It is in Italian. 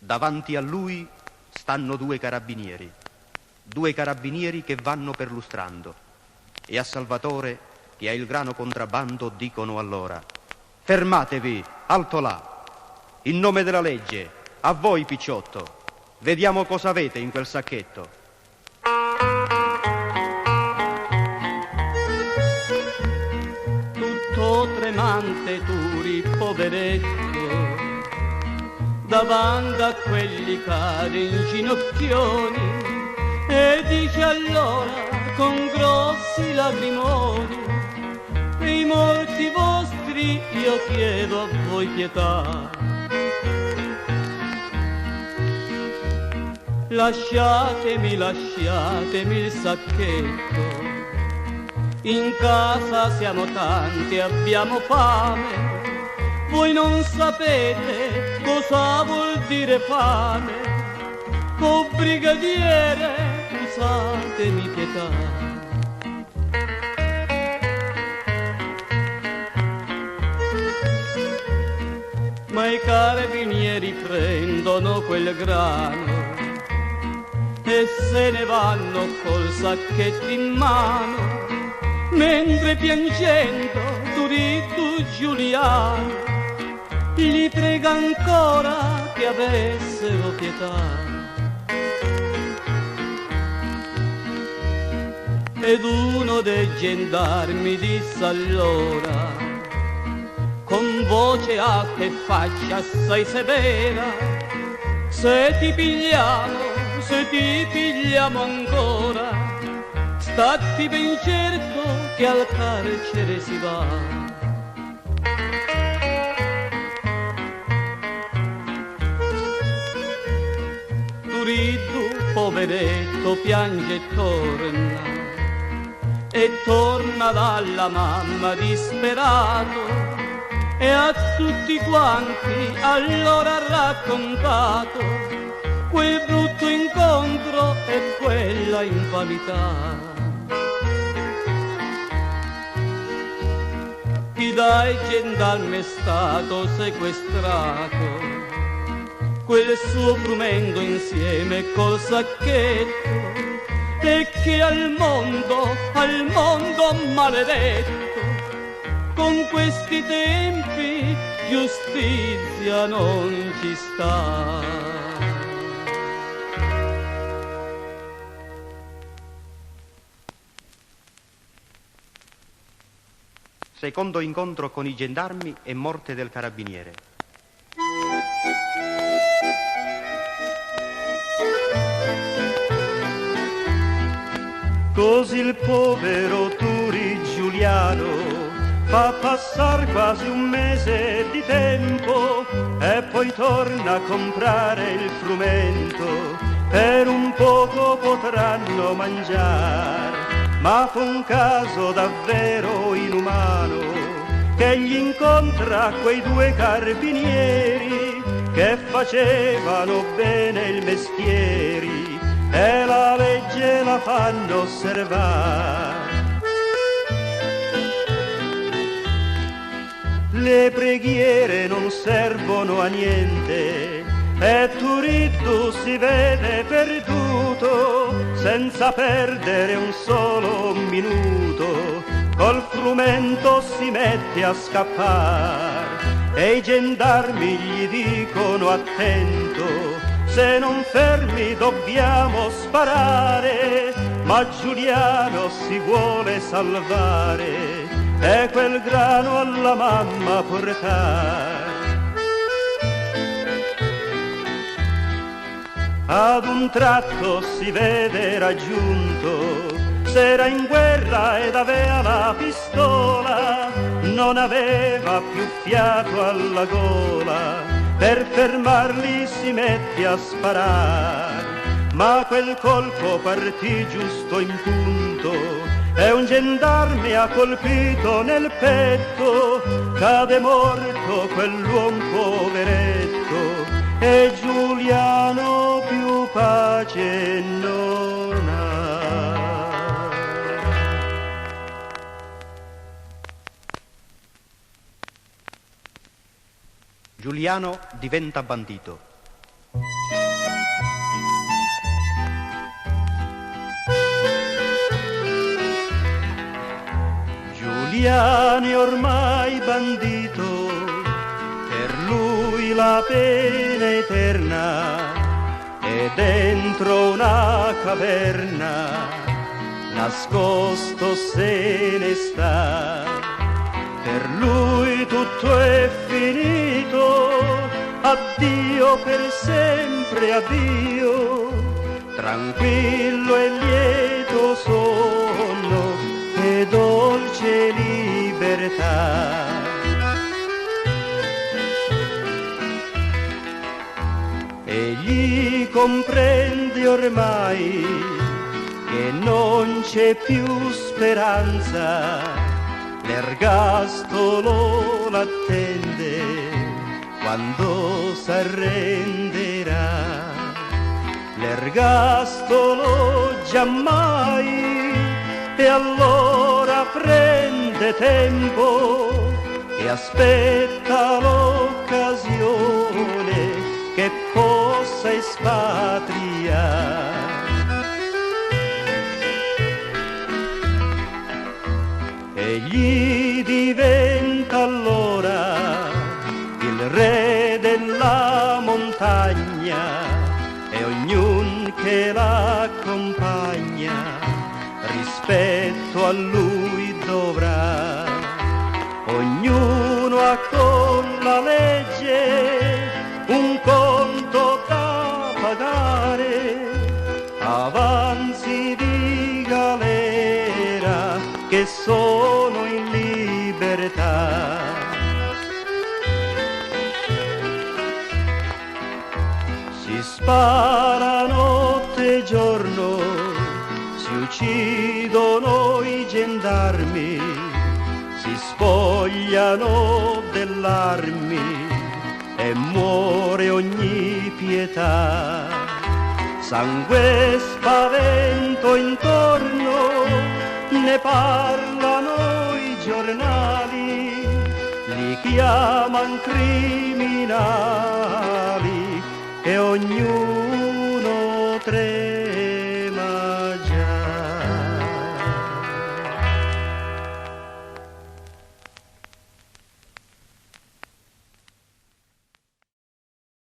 Davanti a lui stanno due carabinieri che vanno perlustrando, e a Salvatore, che ha il grano contrabbando, dicono allora: fermatevi, alto là! In nome della legge, a voi picciotto, vediamo cosa avete in quel sacchetto. Tutto tremante Turi, poveretto, davanti a quelli cari inginocchioni, e dice allora con grossi lagrimoni: i morti vostri io chiedo a voi pietà. Lasciatemi il sacchetto, in casa siamo tanti, abbiamo fame, voi non sapete cosa vuol dire fame. Oh brigadiere, usatemi pietà. Ma i carabinieri prendono quel grano e se ne vanno col sacchetto in mano, mentre piangendo Turiddu Giuliano gli prega ancora che avessero pietà. Ed uno dei gendarmi disse allora, con voce alta e faccia assai severa: se ti pigliamo ancora, statti ben certo che al carcere si va. Turiddu, poveretto, piange e torna dalla mamma disperato, e a tutti quanti allora ha raccontato quel brutto incontro e quella infamità. Chi dai gendarmi è stato sequestrato, quel suo frumento insieme col sacchetto, e che al mondo maledetto, con questi tempi giustizia non ci sta. Secondo incontro con i gendarmi e morte del carabiniere. Così il povero Turi Giuliano fa passar quasi un mese di tempo e poi torna a comprare il frumento, per un poco potranno mangiare. Ma fu un caso davvero inumano che gli incontra quei due carabinieri che facevano bene il mestieri e la legge la fanno osservare. Le preghiere non servono a niente e Turiddu si vede perduto senza perdere un solo minuto. Col frumento si mette a scappare e i gendarmi gli dicono: attento, se non fermi dobbiamo sparare. Ma Giuliano si vuole salvare e quel grano alla mamma portare. Ad un tratto si vede raggiunto, s'era in guerra ed aveva la pistola, non aveva più fiato alla gola, per fermarli si mette a sparare. Ma quel colpo partì giusto in punto e un gendarme ha colpito nel petto, cade morto quell'uom poveretto e Giuliano più pace non ha. Giuliano diventa bandito. viene ormai bandito, per lui la pena eterna è dentro una caverna, nascosto se ne sta. Per lui tutto è finito, addio per sempre, addio, tranquillo e lieto sonno e dolce libertà. Egli comprende ormai che non c'è più speranza, l'ergastolo l'attende quando s'arrenderà. L'ergastolo giammai, e allora prende tempo e aspetta l'occasione che possa espatriare. Egli diventa allora il re della montagna e ognun che l'accompagna rispetto a lui dovrà. Ognuno ha con la legge un conto da pagare, avanzi di galera che sono in libertà. Si spara notte e giorno, si uccidono i gendarmi, si spogliano dell'armi e muore ogni pietà. Sangue e spavento intorno, ne parlano i giornali, li chiaman criminali e ognuno trema.